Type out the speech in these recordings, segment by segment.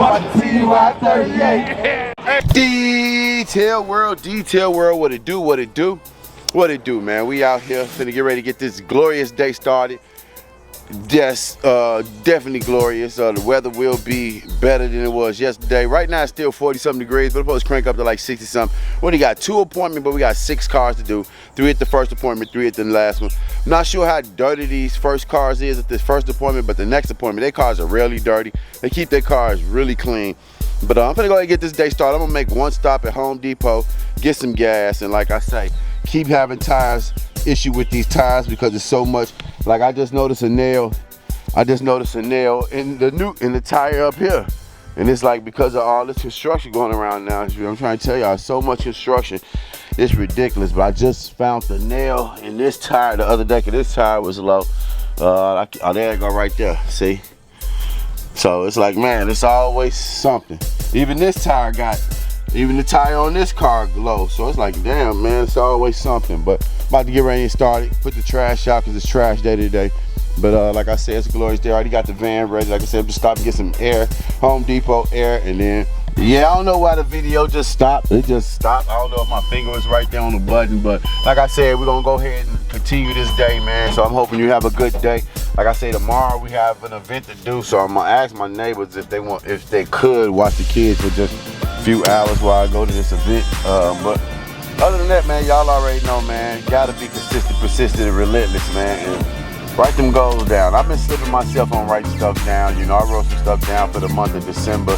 Watch the TY38. Detail world, what it do, what it do, what it do, man. We out here finna get ready to get this glorious day started. Yes, definitely glorious. The weather will be better than it was yesterday. Right now it's still 40-something degrees, but it's supposed to crank up to like 60-something. We only got 2 appointments, but we got 6 cars to do. 3 at the first appointment, 3 at the last one. I'm not sure how dirty these first cars is at this first appointment, but the next appointment, their cars are really dirty. They keep their cars really clean. But I'm gonna go ahead and get this day started. I'm gonna make one stop at Home Depot, get some gas, and like I say, keep having issue with these tires because it's so much. Like I just noticed a nail. in the tire up here, and it's like because of all this construction going around now. I'm trying to tell y'all, so much construction, it's ridiculous. But I just found the nail in this tire the other day, because this tire was low. There it go right there. See? So it's like, man, it's always something. Even this tire even the tire on this car low. So it's like, damn, man, it's always something. But about to get ready and start it. Put the trash out because it's trash day today. But like I said, it's a glorious day. I already got the van ready. Like I said, just stop and get some air. Home Depot air, and then, yeah, I don't know why the video just stopped. It just stopped. I don't know if my finger was right there on the button, but like I said, we're gonna go ahead and continue this day, man. So I'm hoping you have a good day. Like I say, tomorrow we have an event to do, so I'm gonna ask my neighbors if they could watch the kids for just a few hours while I go to this event. But other than that, man, y'all already know, man. Gotta be consistent, persistent, and relentless, man. And write them goals down. I've been slipping myself on writing stuff down. You know, I wrote some stuff down for the month of December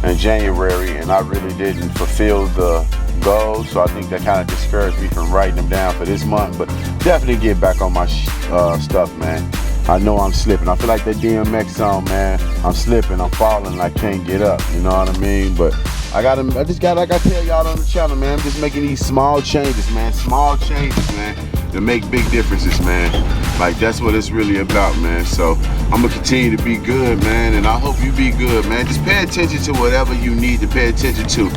and January, and I really didn't fulfill the goals, so I think that kind of discouraged me from writing them down for this month. But definitely get back on my stuff, man. I know I'm slipping. I feel like that DMX song, man. I'm slipping, I'm falling, I can't get up. You know what I mean? But I just got, like I tell y'all on the channel, man, I'm just making these small changes, man. Small changes, man, to make big differences, man. Like, that's what it's really about, man. So I'm gonna continue to be good, man, and I hope you be good, man. Just pay attention to whatever you need to pay attention to,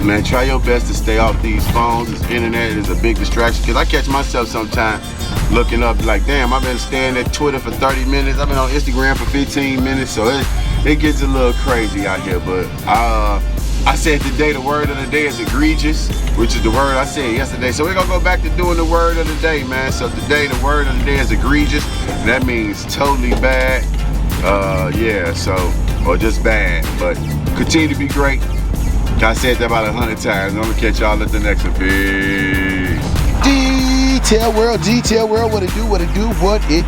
man. Try your best to stay off these phones. This internet is a big distraction, because I catch myself sometimes looking up like, damn, I've been staying at Twitter for 30 minutes. I've been on Instagram for 15 minutes, so it gets a little crazy out here. But I said today the word of the day is egregious, which is the word I said yesterday. So we're gonna go back to doing the word of the day, man. So today the word of the day is egregious. And that means totally bad. Yeah, so, or just bad. But continue to be great. I said that about 100 times. I'm gonna catch y'all at the next one. Peace. Detail world, what it do, what it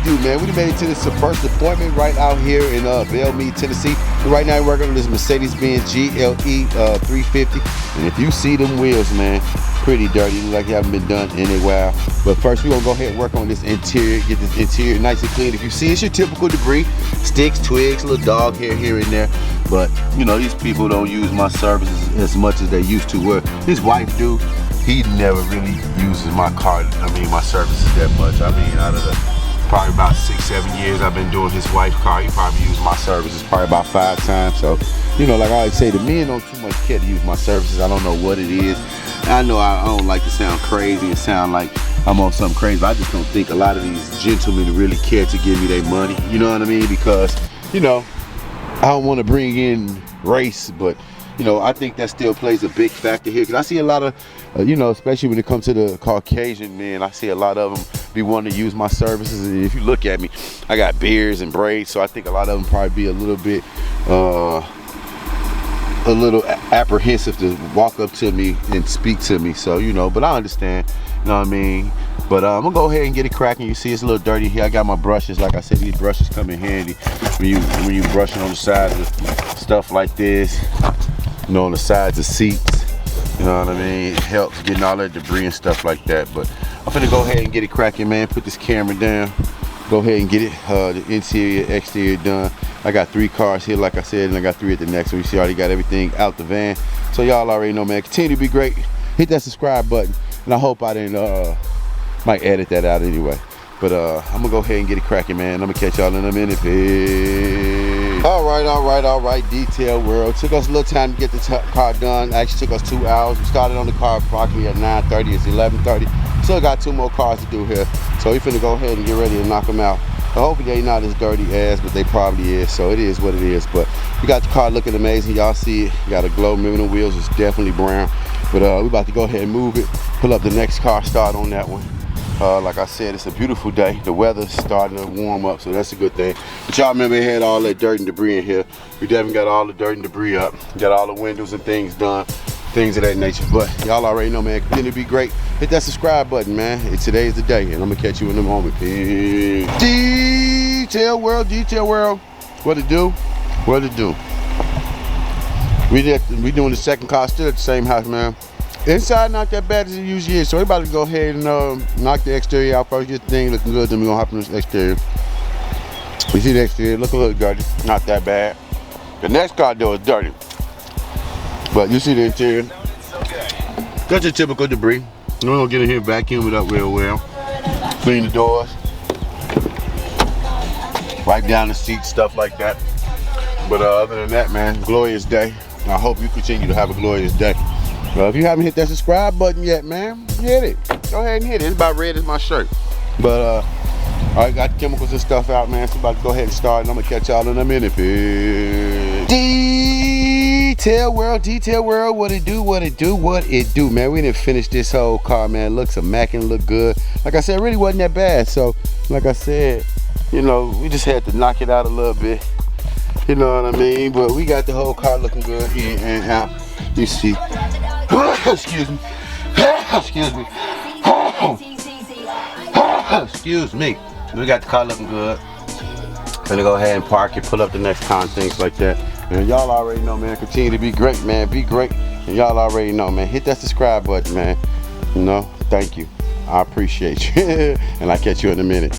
do, man. We made it to this first appointment right out here in Bellmead, Tennessee. And right now we're working on this Mercedes-Benz GLE 350. And if you see them wheels, man, pretty dirty, look like they haven't been done in a while. But first we're gonna go ahead and work on this interior, get this interior nice and clean. If you see, it's your typical debris, sticks, twigs, little dog hair here and there. But you know, these people don't use my services as much as they used to. Where his wife do. He never really uses my services that much. I mean, out of the probably about 6-7 years I've been doing his wife's car, he probably used my services probably about 5 times. So, you know, like I always say, the men don't too much care to use my services. I don't know what it is. I know I don't like to sound crazy and sound like I'm on something crazy, but I just don't think a lot of these gentlemen really care to give me their money. You know what I mean? Because, you know, I don't want to bring in race, but you know, I think that still plays a big factor here, because I see a lot of, you know, especially when it comes to the Caucasian men, I see a lot of them be wanting to use my services. And if you look at me, I got beards and braids, so I think a lot of them probably be a little bit, apprehensive to walk up to me and speak to me. So, you know, but I understand, you know what I mean? But I'm gonna go ahead and get it cracking. You see it's a little dirty here. I got my brushes. Like I said, these brushes come in handy when you brushing on the sides of stuff like this. You know, on the sides of seats, you know what I mean? It helps getting all that debris and stuff like that. But I'm gonna go ahead and get it cracking, man. Put this camera down, go ahead and get it the interior, exterior done. I got 3 cars here, like I said, and I got 3 at the next one. You see, I already got everything out the van. So y'all already know, man, continue to be great. Hit that subscribe button, and I hope I didn't might edit that out anyway. But I'm gonna go ahead and get it cracking, man. I'm gonna catch y'all in a minute. Peace. All right, detail world. Took us a little time to get the car done. Actually took us 2 hours. We started on the car approximately at 9:30. It's 11:30. Still got 2 more cars to do here. So we finna go ahead and get ready to knock them out. Hopefully they not as dirty as, but they probably is, so it is what it is. But we got the car looking amazing. Y'all see it. Got a glow, moving the wheels. It's definitely brown. But we about to go ahead and move it. Pull up the next car, start on that one. Like I said, it's a beautiful day. The weather's starting to warm up, so that's a good thing. But y'all remember it had all that dirt and debris in here. We definitely got all the dirt and debris up. Got all the windows and things done. Things of that nature. But y'all already know, man, continue to be great. Hit that subscribe button, man. Today's the day, and I'm gonna catch you in a moment. Peace. Detail world, what it do? What it do? We doing the second car still at the same house, man. Inside not that bad as it usually is, so we're about to go ahead and knock the exterior out first. Get the thing looking good, then we're gonna hop on this exterior. We see the exterior look a little dirty, not that bad. The next car door is dirty, but you see the interior. That's your typical debris. We're gonna get in here, vacuum it up real well, clean the doors, wipe down the seats, stuff like that. But other than that, man, glorious day. I hope you continue to have a glorious day. If you haven't hit that subscribe button yet, man, hit it. Go ahead and hit it. It's about red as my shirt. But I got the chemicals and stuff out, man. So about to go ahead and start, and I'm gonna catch y'all in a minute. Peace. Detail world, what it do, what it do, man. We didn't finish this whole car, man. Looks immaculate, look good. Like I said, it really wasn't that bad. So, like I said, you know, we just had to knock it out a little bit. You know what I mean? But we got the whole car looking good in and out. You see. Excuse me. Excuse me. Excuse me. We got the car looking good. Gonna go ahead and park it, pull up the next car and things like that. And y'all already know, man. Continue to be great, man. Be great. And y'all already know, man. Hit that subscribe button, man. You know, thank you. I appreciate you. And I'll catch you in a minute.